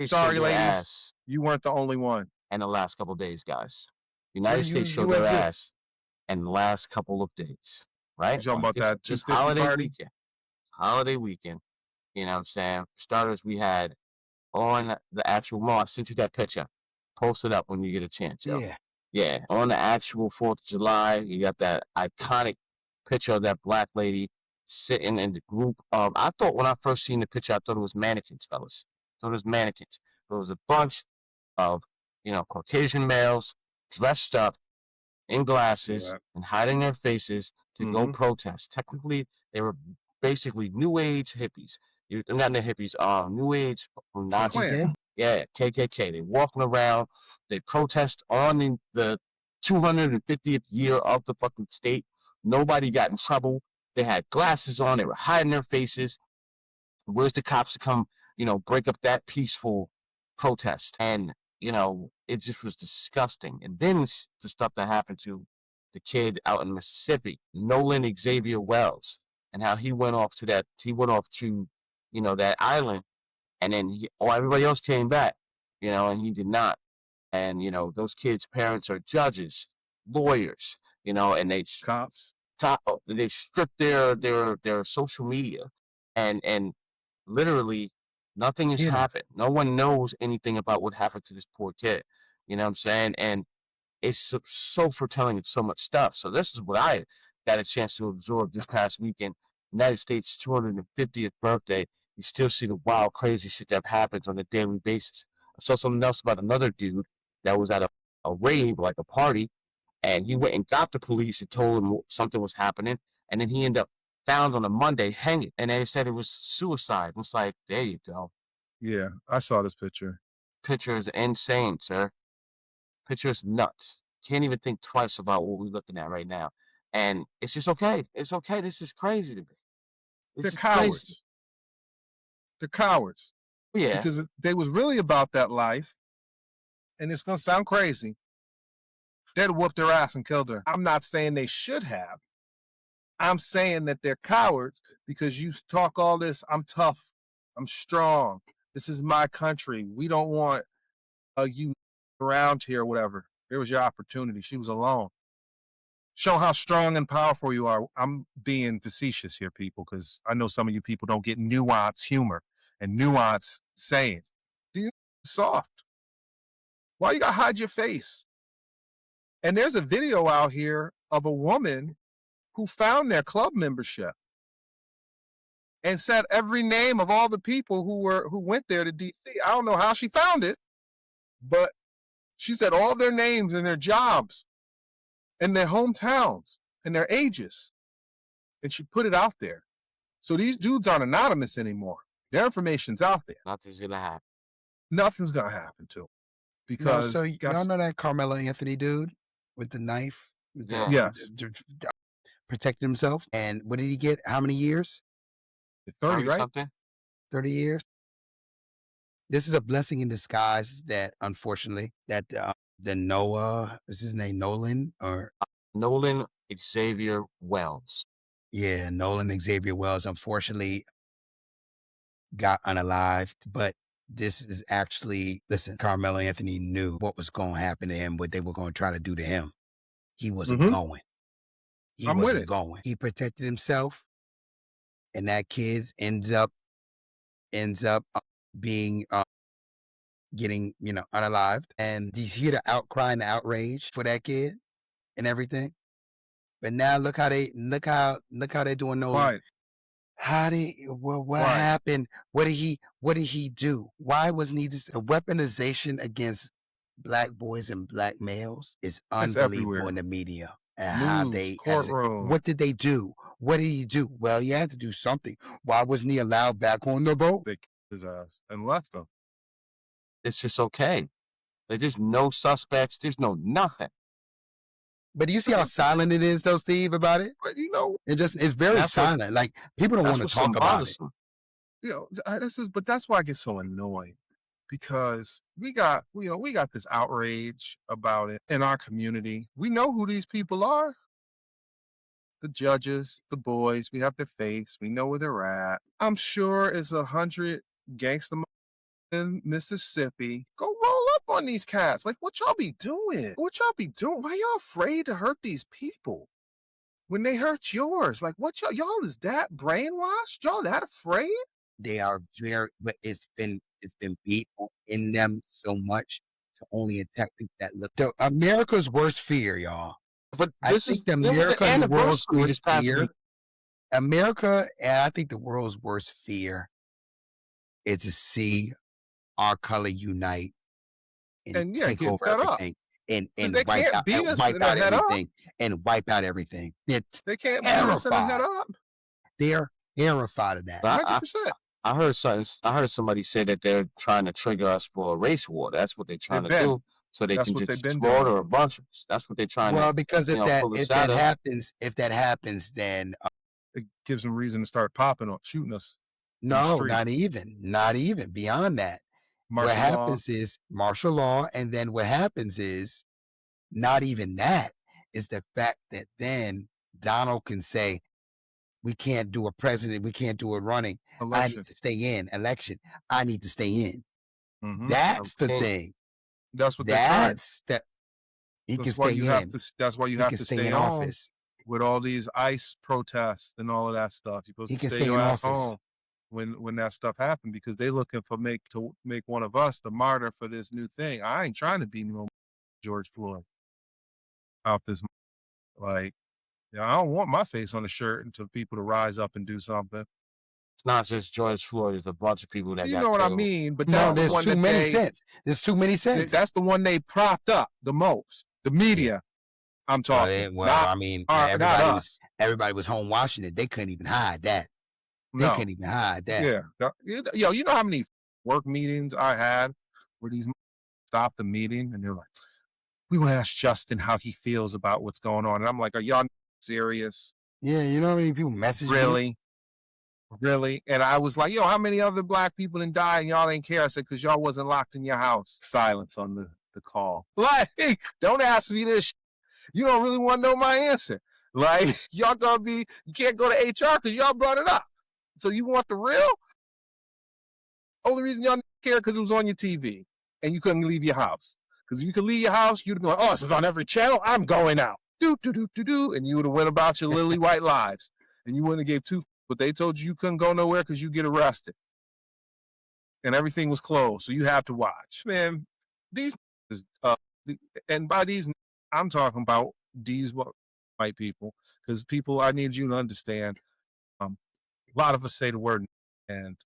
They showed Sorry, their ladies, ass you weren't the only one. in the last couple of days, guys. The What United are you, States showed their USD? ass in the last couple of days, right? You talking On about that this 250 holiday party? weekend. Holiday weekend. You know what I'm saying? For starters, we had on the actual mall. I sent you that picture. Post it up when you get a chance, yo. Yeah. Yeah, on the actual 4th of July, you got that iconic picture of that black lady sitting in the group of. I thought when I first seen the picture, I thought it was mannequins, fellas. I thought it was mannequins. It was a bunch of, Caucasian males dressed up in I see glasses that. and hiding their faces to go Mm-hmm. protest. Technically, they were basically New Age hippies. Not the hippies, New Age Nazi. Klan. KKK? Yeah, KKK. They walking around. They protest on the 250th year of the fucking state. Nobody got in trouble. They had glasses on. They were hiding their faces. Where's the cops to come, break up that peaceful protest? And, it just was disgusting. And then the stuff that happened to the kid out in Mississippi, Nolan Xavier Wells, and how he went off to, that island, and then everybody else came back, and he did not. And, those kids' parents are judges, lawyers, and Cops. they stripped their social media, and literally nothing has Hit him. happened. No one knows anything about what happened to this poor kid. You know what I'm saying? And it's so foretelling of so much stuff. So this is what I got a chance to absorb this past weekend. United States 250th birthday. You still see the wild, crazy shit that happens on a daily basis. I saw something else about another dude that was at a rave, like a party, and he went and got the police and told them something was happening, and then he ended up found on a Monday hanging, and they said it was suicide. It's like, there you go. Yeah, I saw this picture. Picture is insane, sir. Picture is nuts. Can't even think twice about what we're looking at right now. And it's just okay. It's okay. This is crazy to me. It's They're just crazy. cowards. They're cowards. Yeah. Because they was really about that life, and it's going to sound crazy. They'd whooped their ass and killed her. I'm not saying they should have. I'm saying that they're cowards because you talk all this, I'm tough, I'm strong, this is my country, we don't want you around here or whatever. There was your opportunity. She was alone. Show how strong and powerful you are. I'm being facetious here, people, because I know some of you people don't get nuance humor and nuance sayings. You're soft. Why you gotta hide your face? And there's a video out here of a woman who found their club membership and said every name of all the people who went there to DC. I don't know how she found it, but she said all their names and their jobs and their hometowns and their ages. And she put it out there. So these dudes aren't anonymous anymore. Their information's out there. Nothing's going to happen. Nothing's going to happen to them. Because so y'all know that Carmelo Anthony dude with the knife? Yes. Protecting himself. And what did he get? How many years? 30, right? Something? 30 years. This is a blessing in disguise that, unfortunately, that the Noah, is his name Nolan? Or Nolan Xavier Wells. Yeah, Nolan Xavier Wells, unfortunately, got unalived. But this is actually, listen, Carmelo Anthony knew what was going to happen to him, what they were going to try to do to him. He wasn't going. He wasn't going. He protected himself, and that kid ends up being getting unalived. And you hear the outcry and the outrage for that kid and everything. But now look how they're doing Nolan. Right. What happened? What did he do? Why wasn't he just a weaponization against black boys and black males is unbelievable in the media. And how they courtroom. What did they do? What did he do? Well, you had to do something. Why wasn't he allowed back on the boat? They killed his ass and left him. It's just okay. There's no suspects. There's no nothing. But do you see how silent it is, though, Steve, about it? But it's very silent. Like people don't want to talk about it. But that's why I get so annoyed, because we got this outrage about it in our community. We know who these people are. The judges, the boys, we have their face. We know where they're at. I'm sure it's 100 gangster in Mississippi. Go roll up on these cats. Like, what y'all be doing? What y'all be doing? Why y'all afraid to hurt these people when they hurt yours? Like, what y'all is that brainwashed? Y'all that afraid? They are very, but it's been beat in them so much to only attack people that look. America's worst fear, y'all. But I this is think the there was an America and the world's anniversary this worst past fear. week. America, and I think the world's worst fear is to see our color unite and Yeah, take get over fed up. everything and They wipe can't out beat us in the head up. everything and wipe out everything. They're They can't beat us in the head terrified. up. They're terrified of that. But 100%. I heard somebody say that they're trying to trigger us for a race war. That's what they're trying They've to been. do, so they That's can what just they've been doing. slaughter a bunch of us. That's what they're trying Well, to, because if pull us that out of. happens, then It gives them reason to start popping on shooting us. no, street. not even beyond that. What Martial law. happens is martial law, and then what happens is not even that, is the fact that then Donald can say, we can't do a president, we can't do a running. I Election. need to stay in. Election. I need to stay in. Mhm. That's the Okay. thing. That's what they're trying. That's that he can That's why stay you in. have to. That's why you He have can to stay stay in on office. with all these ICE protests and all of that stuff. You're supposed He to can stay stay your in ass office. home when that stuff happened, because they looking for make one of us the martyr for this new thing. I ain't trying to be no George Floyd out this. Like, yeah, I don't want my face on a shirt until people to rise up and do something. It's not just George Floyd. It's a bunch of people that You got know what I killed. mean? But No, that's the there's one too that many they. cents. There's too many cents. That's the one they propped up the most. The media. I'm talking. I mean, everybody was home watching it. They couldn't even hide that. They No. couldn't even hide that. Yeah. Yo, you know how many work meetings I had where these stopped the meeting and they're like, we want to ask Justin how he feels about what's going on. And I'm like, are y'all serious? Yeah, you know how many people message me? Really? And I was like, yo, how many other black people done died and y'all ain't care? I said, because y'all wasn't locked in your house. Silence on the call. Like, don't ask me this. You don't really want to know my answer. Like, y'all gonna be, you can't go to HR because y'all brought it up. So you want the real? Only reason y'all didn't care because it was on your TV and you couldn't leave your house. Because if you could leave your house, you'd be like, oh, this is on every channel. I'm going out. Do. And you would have went about your lily white lives. And you wouldn't have gave two, but they told you couldn't go nowhere because you get arrested. And everything was closed. So you have to watch. Man, these, and by these, I'm talking about these white people. Because people, I need you to understand, a lot of us say the word, and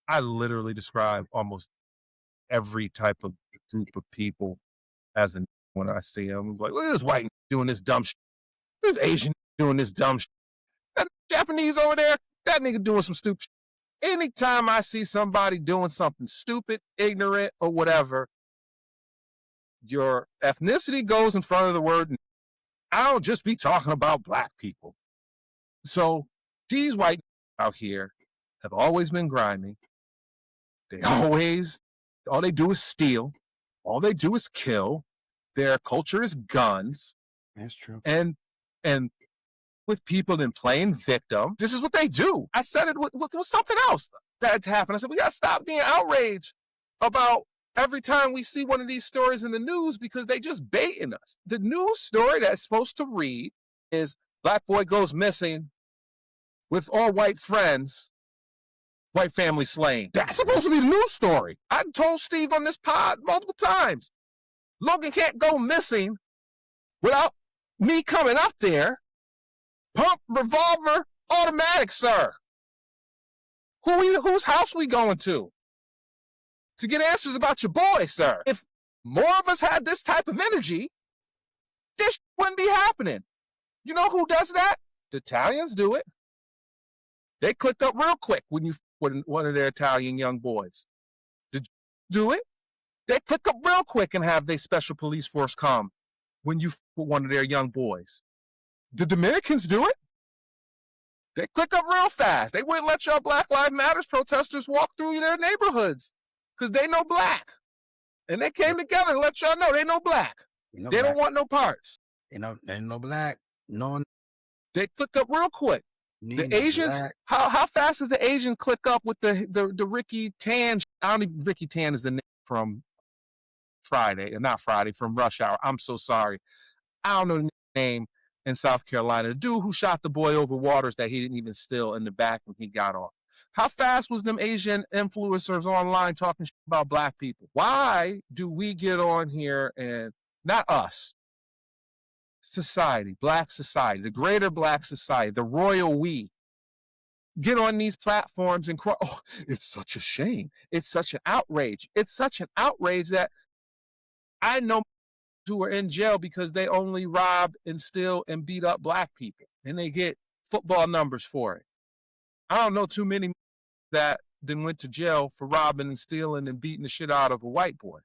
I literally describe almost every type of group of people as a when I see them. I'm like, look at this white doing this dumb shit. This Asian doing this dumb shit. That Japanese over there, that nigga doing some stupid shit. Anytime I see somebody doing something stupid, ignorant, or whatever, your ethnicity goes in front of the word. I don't just be talking about black people. So these white out here have always been grimy. All they do is steal. All they do is kill. Their culture is guns. That's true. And with people in playing victim, this is what they do. I said it with something else that happened. I said, we got to stop being outraged about every time we see one of these stories in the news because they just baiting us. The news story that's supposed to read is black boy goes missing with all white friends, white family slain. That's supposed to be the news story. I told Steve on this pod multiple times. Logan can't go missing without me coming up there. Pump, revolver, automatic, sir. Whose house we going to get answers about your boy, sir? If more of us had this type of energy, this wouldn't be happening. You know who does that? The Italians do it. They clicked up real quick when one of their Italian young boys. Did you do it? They click up real quick and have their special police force come when you put one of their young boys. The Dominicans do it. They click up real fast. They wouldn't let y'all Black Lives Matter protesters walk through their neighborhoods because they know black. And they came together and let y'all know they know black. They don't want no parts. They know black. No. They click up real quick. The Asians, how fast does the Asian click up with the Ricky Tan? I don't even, Ricky Tan is the name from Friday, not Friday, from Rush Hour. I'm so sorry. I don't know the name in South Carolina. The dude who shot the boy over waters that he didn't even steal in the back when he got off. How fast was them Asian influencers online talking about black people? Why do we get on here and, not us, society, black society, the greater black society, the royal we, get on these platforms and cry, oh, it's such a shame. It's such an outrage. It's such an outrage that I know who are in jail because they only rob and steal and beat up black people, and they get football numbers for it. I don't know too many that then went to jail for robbing and stealing and beating the shit out of a white boy.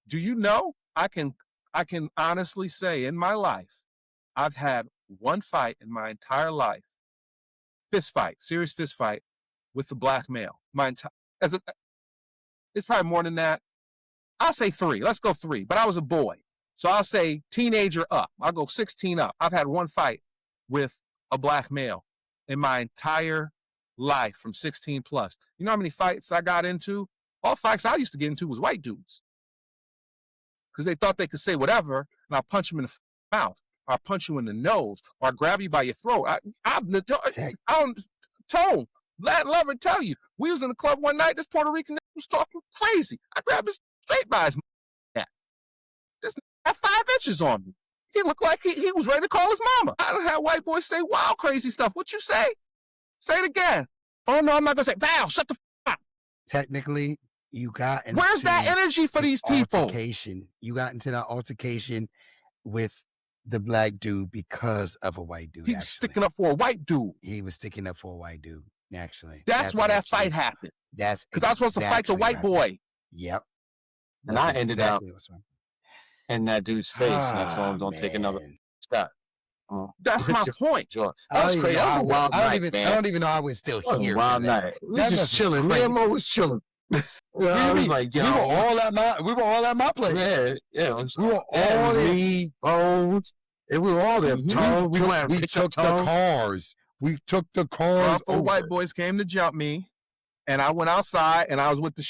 Do you know? I can honestly say in my life, I've had one fight in my entire life, fist fight, serious fist fight with a black male. It's probably more than that. I'll say 3. Let's go 3. But I was a boy. So I'll say teenager up. I'll go 16 up. I've had one fight with a black male in my entire life from 16 plus. You know how many fights I got into? All fights I used to get into was white dudes. Because they thought they could say whatever, and I'll punch them in the mouth, or I'll punch you in the nose, or I'll grab you by your throat. Tone, Latin lover, tell you, we was in the club one night, this Puerto Rican was talking crazy. I grabbed his straight by his neck. This had 5 inches on me. He looked like he was ready to call his mama. I done had white boys say wild, crazy stuff. What you say? Say it again. Oh, no, I'm not going to say, Val, shut the f up. Technically, you got into where's that energy for these people? You got into that altercation with the black dude because of a white dude. He was sticking up for a white dude. He was sticking up for a white dude, actually. That's why that fight happened. That's because I was supposed to fight the white boy. Yep. And I ended up in that dude's face. And I told him, don't take another step. That's my point. That's crazy. I don't even know I was still here. Wild night. We were just chilling. Me and Mo was chilling. I was like, we were all at my place. Yeah. We were all me, Bones. We were all there. We took the cars. We took the cars. White boys came to jump me, and I went outside, and I was with the.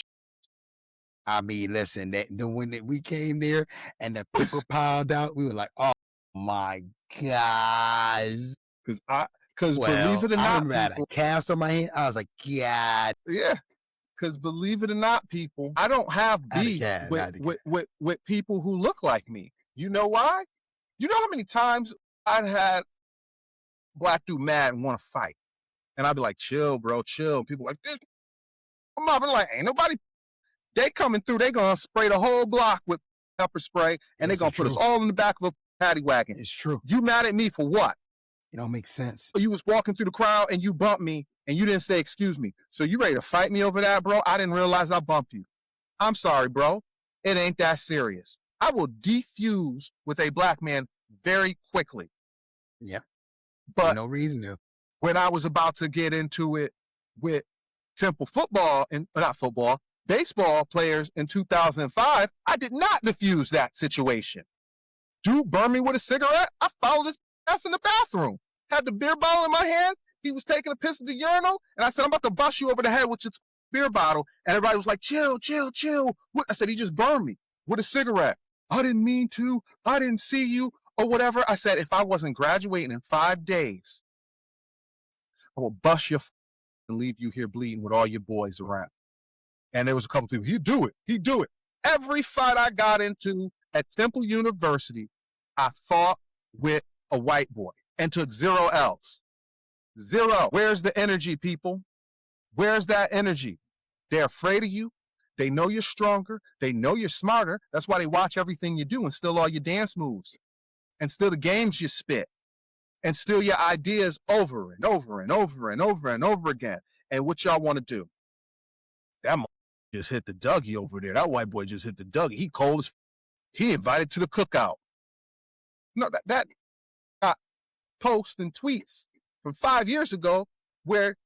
I mean, listen. When we came there, and the people piled out, we were like, "Oh my gosh!" Because believe it or not, I had a cast on my head. I was like, "God." Yeah. Because believe it or not, people, I don't have beef with people who look like me. You know why? You know how many times I'd had black dude mad and want to fight? And I'd be like, chill, bro, chill. People like, this, I'm up and like, ain't nobody. They coming through, they going to spray the whole block with pepper spray, and they going to put us all in the back of a paddy wagon. It's true. You mad at me for what? It don't make sense. You was walking through the crowd and you bumped me and you didn't say excuse me. So you ready to fight me over that, bro? I didn't realize I bumped you. I'm sorry, bro. It ain't that serious. I will defuse with a black man very quickly. Yeah. But no reason to. When I was about to get into it with Temple football and not football, baseball players in 2005, I did not defuse that situation. Dude burned me with a cigarette. I followed his ass in the bathroom. Had the beer bottle in my hand. He was taking a piss at the urinal. And I said, I'm about to bust you over the head with your beer bottle. And everybody was like, chill, chill, chill. I said, he just burned me with a cigarette. I didn't mean to. I didn't see you or whatever. I said, if I wasn't graduating in 5 days, I will bust your and leave you here bleeding with all your boys around. And there was a couple people, he'd do it. He'd do it. Every fight I got into at Temple University, I fought with a white boy and took 0 L's. 0. Where's the energy, people? Where's that energy? They're afraid of you. They know you're stronger. They know you're smarter. That's why they watch everything you do and steal all your dance moves and steal the games you spit and steal your ideas over and over and over and over and over again. And what y'all want to do? That just hit the Dougie over there. That white boy just hit the Dougie. He cold as he invited to the cookout. No, that got posts and tweets from 5 years ago where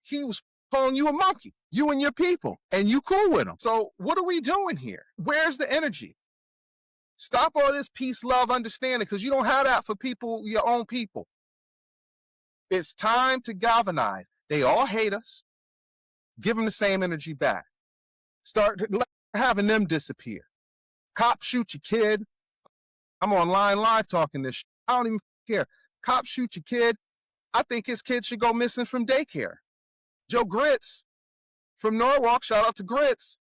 he was calling you a monkey, you and your people, and you cool with him. So what are we doing here? Where's the energy? Stop all this peace, love, understanding, because you don't have that for people, your own people. It's time to galvanize. They all hate us. Give them the same energy back. Start having them disappear. Cop shoot your kid. I'm online live talking this shit. I don't even care. Cop shoot your kid. I think his kid should go missing from daycare. Joe Grits from Norwalk, shout out to Grits.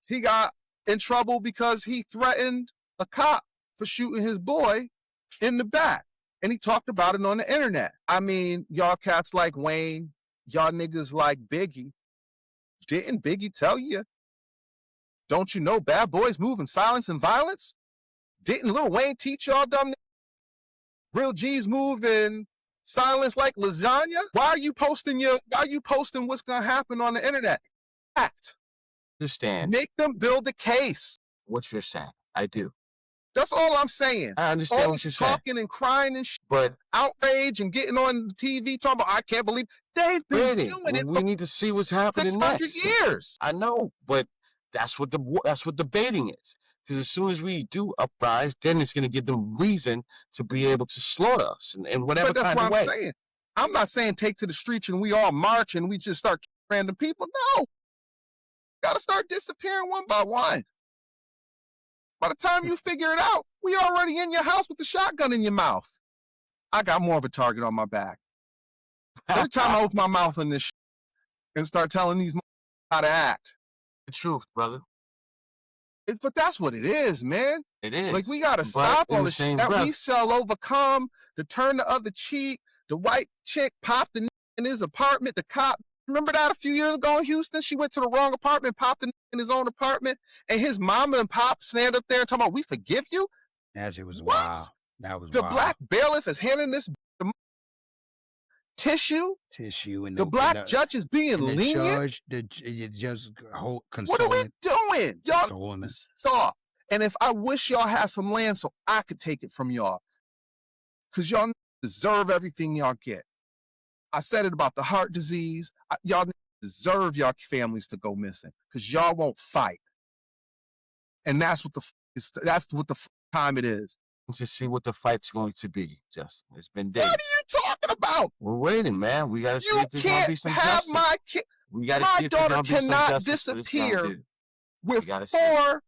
He got in trouble because he threatened a cop for shooting his boy in the back. And he talked about it on the internet. I mean, y'all cats like Wayne, y'all niggas like Biggie. Didn't Biggie tell you? Don't you know bad boys move in silence and violence? Didn't Lil Wayne teach y'all dumb niggas? Real G's move in silence like lasagna? Why are you posting what's gonna happen on the internet? Act. Understand Make them build a case. what you're saying. I do. That's all I'm saying. I understand All what you're this saying. talking and crying and But outrage and getting on TV talking about, I can't believe they've been doing it we for need to see what's happening 600 next. years. I know, but that's what debating is. Because as soon as we do uprise, then it's going to give them reason to be able to slaughter us in whatever But that's kind what of I'm way. saying. I'm not saying take to the streets and we all march and we just start killing random people. No. Gotta start disappearing one by one. By the time you figure it out, we already in your house with the shotgun in your mouth. I got more of a target on my back. Every time I open my mouth on this shit and start telling these how to act. The truth, brother. But that's what it is, man. It is. Like, we gotta But stop in all the this shit. same That breath- we shall overcome, to turn the other cheek. The white chick popped the in his apartment. The cop, remember that a few years ago in Houston? She went to the wrong apartment, popped the in his own apartment, and his mama and pop stand up there and talking about, we forgive you? That shit was What? wild. That was The wild. black bailiff is handing this tissue. Tissue and The black judge is being and the lenient. judge What are we consoling. doing? Y'all Consoling it. saw. And if I wish y'all had some land so I could take it from y'all, because y'all deserve everything y'all get. I said it about the heart disease. Y'all deserve y'all families to go missing because y'all won't fight. And that's what the time it is. To see what the fight's going to be, Justin. It's been days. What are you talking about? We're waiting, man. We gotta see You if there's gonna be can't some have justice. my kid. We gotta my see if there's daughter gonna be some cannot justice for this young disappear dude. with gotta see. 4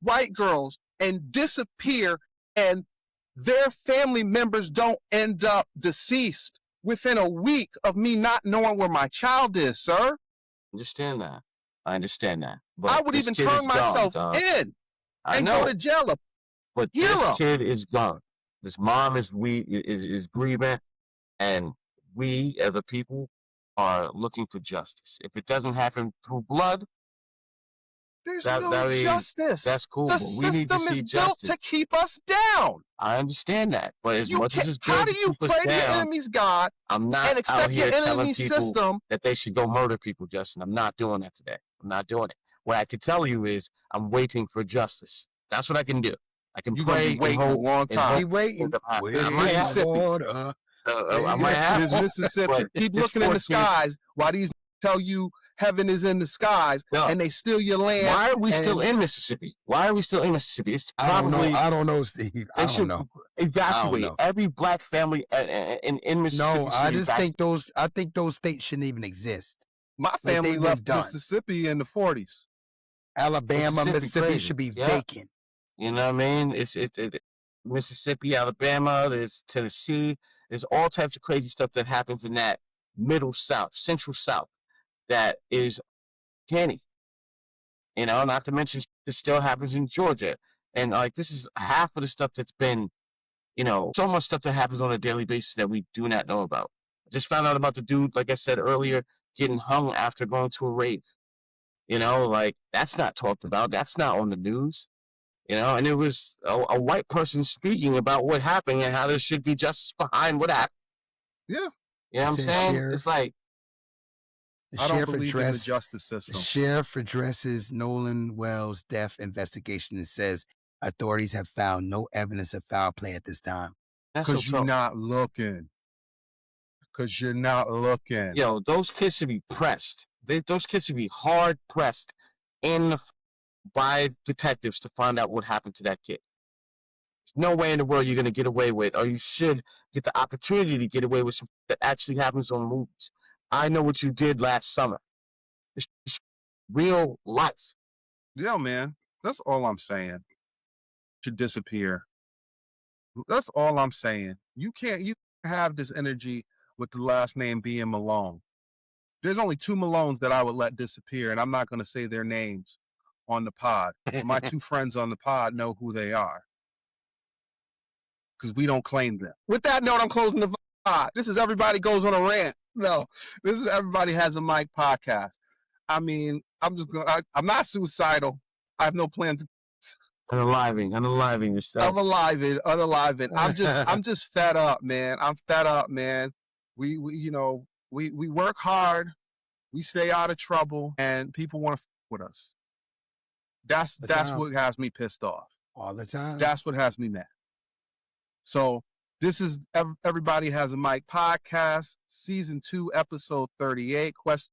white girls and disappear, and their family members don't end up deceased within a week of me not knowing where my child is, sir. Understand that. I understand that. But I would this even kid turn is myself gone, dog. in I and know, go to jail. but hero. this kid is gone. This mom is grieving, and we as a people are looking for justice. If it doesn't happen through blood, There's that no is- justice. that's cool, The but we need to system see is built justice. to keep us down. I understand that. But as You much as can't, it's good how to do you keep us pray to your down, enemy's God I'm not and out expect here your telling enemy's people system? that they should go murder people, Justin. I'm not doing that today. I'm not doing it. What I can tell you is I'm waiting for justice. That's what I can do. I can You're gonna pray be and waiting a hope. long and time. hope Keep waiting. things happen. Wait I might have to. Mississippi. water. I might have It's to. Mississippi. But Keep it's looking in the 14. skies while these tell you heaven is in the skies, No. and they steal your land. Why are we still and- in Mississippi? Why are we still in Mississippi? It's I don't know. probably I don't know, Steve. I they don't should know. evacuate know. every black family in Mississippi. No, I should just evacuate. think those states shouldn't even exist. My they've family been left done. Mississippi in the 40s. Alabama, Mississippi Mississippi crazy. should be Yeah. vacant. You know what I mean? It's Mississippi, Alabama, there's Tennessee, there's all types of crazy stuff that happens in that middle South, central South, that is canny. You know, not to mention this still happens in Georgia. And like this is half of the stuff that's been, so much stuff that happens on a daily basis that we do not know about. I just found out about the dude, like I said earlier, getting hung after going to a rave. Like that's not talked about. That's not on the news. And it was a white person speaking about what happened and how there should be justice behind what happened. Yeah. You know what I'm Said saying? sheriff. It's like, The I don't sheriff believe in the address justice the system. sheriff addresses Nolan Wells' death investigation and says authorities have found no evidence of foul play at this time. that's Because so you're not looking. Because you're not looking. those kids should be pressed. Those kids should be hard pressed by detectives to find out what happened to that kid. no way in the world you're going to get away with, or you should get the opportunity to get away with something that actually happens on movies. I know what you did last summer. It's real life. Yeah, man. That's all I'm saying. To disappear. That's all I'm saying. You can't have this energy with the last name being Malone. There's only 2 Malones that I would let disappear, and I'm not going to say their names on the pod. But my 2 friends on the pod know who they are because we don't claim them. With that note, I'm closing the pod. This is Everybody Goes on a Rant. No, this is Everybody Has a Mic podcast. I mean, I'm not suicidal. I have no plans. Unaliving yourself. Unaliving. I'm just fed up, man. I'm fed up, man. We work hard. We stay out of trouble, and people want to with us. That's what has me pissed off. All the time. That's what has me mad. So this is Everybody Has a Mic podcast, season 2, episode 38.